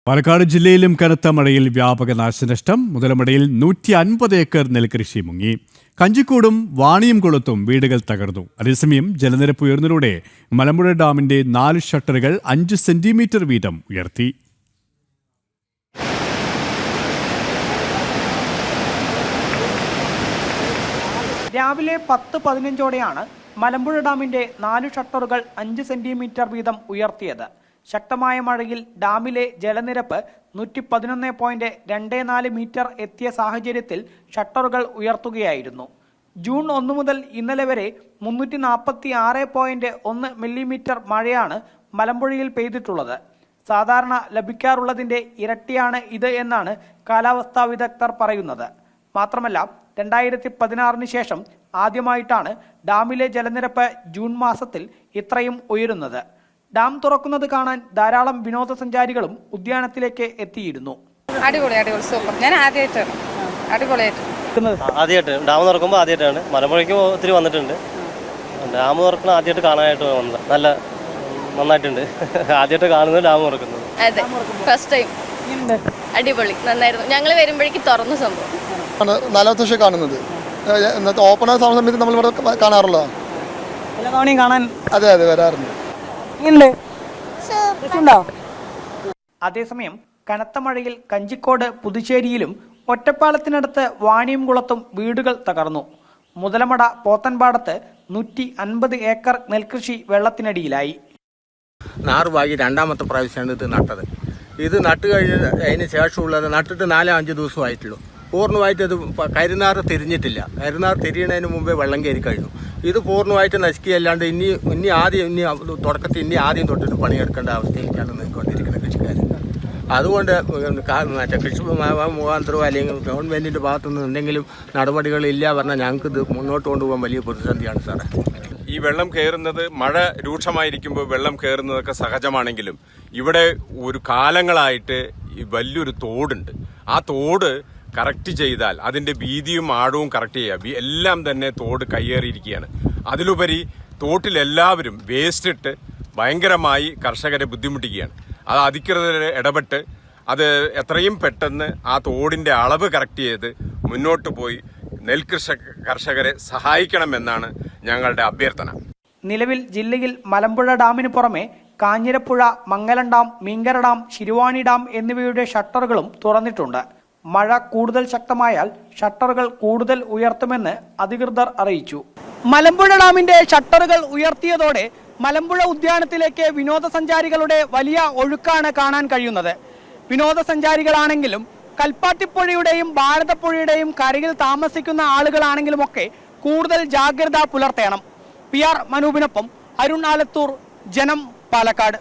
പാലക്കാട് ജില്ലയിലും കനത്ത മഴയിൽ വ്യാപക നാശനഷ്ടം. മുതലമടയിൽ 150 ഏക്കർ നെൽകൃഷി മുങ്ങി. കഞ്ചിക്കോടും വാണിയംകുളത്തും വീടുകൾ തകർന്നു. അതേസമയം ജലനിരപ്പ് ഉയർന്നതോടെ മലമ്പുഴ ഡാമിന്റെ 4 ഷട്ടറുകൾ 5 സെന്റിമീറ്റർ വീതം ഉയർത്തി. രാവിലെ 10:15ഓടെയാണ് മലമ്പുഴ ഡാമിന്റെ 4 ഷട്ടറുകൾ 5 സെന്റിമീറ്റർ വീതം ഉയർത്തിയത്. ശക്തമായ മഴയിൽ ഡാമിലെ ജലനിരപ്പ് 111.24 മീറ്റർ എത്തിയ സാഹചര്യത്തിൽ ഷട്ടറുകൾ ഉയർത്തുകയായിരുന്നു. ജൂൺ 1 മുതൽ ഇന്നലെ വരെ 346.1 മില്ലിമീറ്റർ മഴയാണ് മലമ്പുഴയിൽ പെയ്തിട്ടുള്ളത്. സാധാരണ ലഭിക്കാറുള്ളതിന്റെ ഇരട്ടിയാണ് ഇത് എന്നാണ് കാലാവസ്ഥാ വിദഗ്ധർ പറയുന്നത്. മാത്രമല്ല 2016 ശേഷം ആദ്യമായിട്ടാണ് ഡാമിലെ ജലനിരപ്പ് ജൂൺ മാസത്തിൽ ഇത്രയും ഉയരുന്നത്. ഡാം തുറക്കുന്നത് കാണാൻ ധാരാളം വിനോദസഞ്ചാരികളും ഉദ്യാനത്തിലേക്ക് എത്തിയിരുന്നു. അടിപൊളി സൂപ്പർ. ഞാൻ ആദ്യമായിട്ട് ഡാം തുറക്കുമ്പോൾ ആദ്യമായിട്ടാണ്. മലമ്പുഴയ്ക്ക് ഒത്തിരി വന്നിട്ടുണ്ട്. ഡാം തുറക്കുന്ന ആദ്യമായിട്ട് കാണാനായിട്ട് വന്നത്. നന്നായിട്ടുണ്ട്. ആദ്യമായിട്ട് കാണുന്നത് ഡാം തുറക്കുന്നത്. അതെ, ഫസ്റ്റ് ടൈം. അടിപൊളി, നന്നായിരുന്നു. ഞങ്ങൾ വരുമ്പോഴേക്ക് തുറന്ന സംഭവം. നാലാമത്തെ വർഷം കാണുന്നത്. ഓപ്പൺ ആയ സമയത്ത് നമ്മൾ ഇവിടെ കാണാറുള്ളതാണ്. കാണാൻ അതെ വരാറുണ്ട്. അതേസമയം കനത്ത മഴയിൽ കഞ്ചിക്കോട് പുതുശ്ശേരിയിലും ഒറ്റപ്പാലത്തിനടുത്ത് വാണിയംകുളത്തും വീടുകൾ തകർന്നു. മുതലമട പോത്തൻപാടത്ത് 150 ഏക്കർ നെൽകൃഷി വെള്ളത്തിനടിയിലായി. നാറുവായി രണ്ടാമത്തെ പ്രാവശ്യമാണ് ഇത് നട്ടത്. ഇത് നട്ട് കഴിഞ്ഞ് അതിന് ശേഷമുള്ളത് നട്ടിട്ട് 4-5 ദിവസമായിട്ടുള്ളൂ. പൂർണ്ണമായിട്ട് അത് കരുനാറ് തിരിഞ്ഞിട്ടില്ല. കരുനാറ് തിരിയണതിന് മുമ്പേ വെള്ളം കയറി കഴിഞ്ഞു. ഇത് പൂർണ്ണമായിട്ട് നശിക്കുകയല്ലാണ്ട് ഇനി ആദ്യം തൊട്ടിട്ട് പണിയെടുക്കേണ്ട അവസ്ഥയിലേക്കാണ് നിൽക്കൊണ്ടിരിക്കുന്നത് കൃഷിക്കാർ. അതുകൊണ്ട് മറ്റേ കൃഷി മുഖാന്തരമോ അല്ലെങ്കിൽ ഗവൺമെൻറ്റിൻ്റെ ഭാഗത്തുനിന്ന് എന്തെങ്കിലും നടപടികളില്ല പറഞ്ഞാൽ ഞങ്ങൾക്ക് ഇത് മുന്നോട്ട് കൊണ്ടുപോകാൻ വലിയ പ്രതിസന്ധിയാണ് സാറേ. ഈ വെള്ളം കയറുന്നത്, മഴ രൂക്ഷമായിരിക്കുമ്പോൾ വെള്ളം കയറുന്നതൊക്കെ സഹജമാണെങ്കിലും ഇവിടെ ഒരു കാലങ്ങളായിട്ട് വലിയൊരു തോടുണ്ട്. ആ തോട് കറക്റ്റ് ചെയ്താൽ അതിൻ്റെ വീതിയും ആഴവും കറക്റ്റ് ചെയ്യുക. എല്ലാം തന്നെ തോട് കയ്യേറിയിരിക്കുകയാണ്. അതിലുപരി തോട്ടിലെല്ലാവരും വേസ്റ്റ് ഇട്ട് ഭയങ്കരമായി കർഷകരെ ബുദ്ധിമുട്ടിക്കുകയാണ്. അത് അധികൃതരെ ഇടപെട്ട് അത് എത്രയും പെട്ടെന്ന് ആ തോടിൻ്റെ അളവ് കറക്റ്റ് ചെയ്ത് മുന്നോട്ട് പോയി കർഷകരെ സഹായിക്കണമെന്നാണ് ഞങ്ങളുടെ അഭ്യർത്ഥന. നിലവിൽ ജില്ലയിൽ മലമ്പുഴ ഡാമിന് പുറമെ Kanjirapuzha, Mangalam dam, Meenkara dam, Siruvani dam എന്നിവയുടെ ഷട്ടറുകളും തുറന്നിട്ടുണ്ട്. മഴ കൂടുതൽ ശക്തമായാൽ ഷട്ടറുകൾ കൂടുതൽ ഉയർത്തുമെന്ന് അധികൃതർ അറിയിച്ചു. മലമ്പുഴ ഡാമിന്റെ ഷട്ടറുകൾ ഉയർത്തിയതോടെ മലമ്പുഴ ഉദ്യാനത്തിലേക്ക് വിനോദസഞ്ചാരികളുടെ വലിയ ഒഴുക്കാണ് കാണാൻ കഴിയുന്നത്. വിനോദസഞ്ചാരികളാണെങ്കിലും കൽപ്പാത്തിപ്പുഴയുടെയും ഭാരതപ്പുഴയുടെയും കരയിൽ താമസിക്കുന്ന ആളുകളാണെങ്കിലുമൊക്കെ കൂടുതൽ ജാഗ്രത പുലർത്തണം. PR മനൂപിനൊപ്പം അരുൺ ആലത്തൂർ, ജനം, പാലക്കാട്.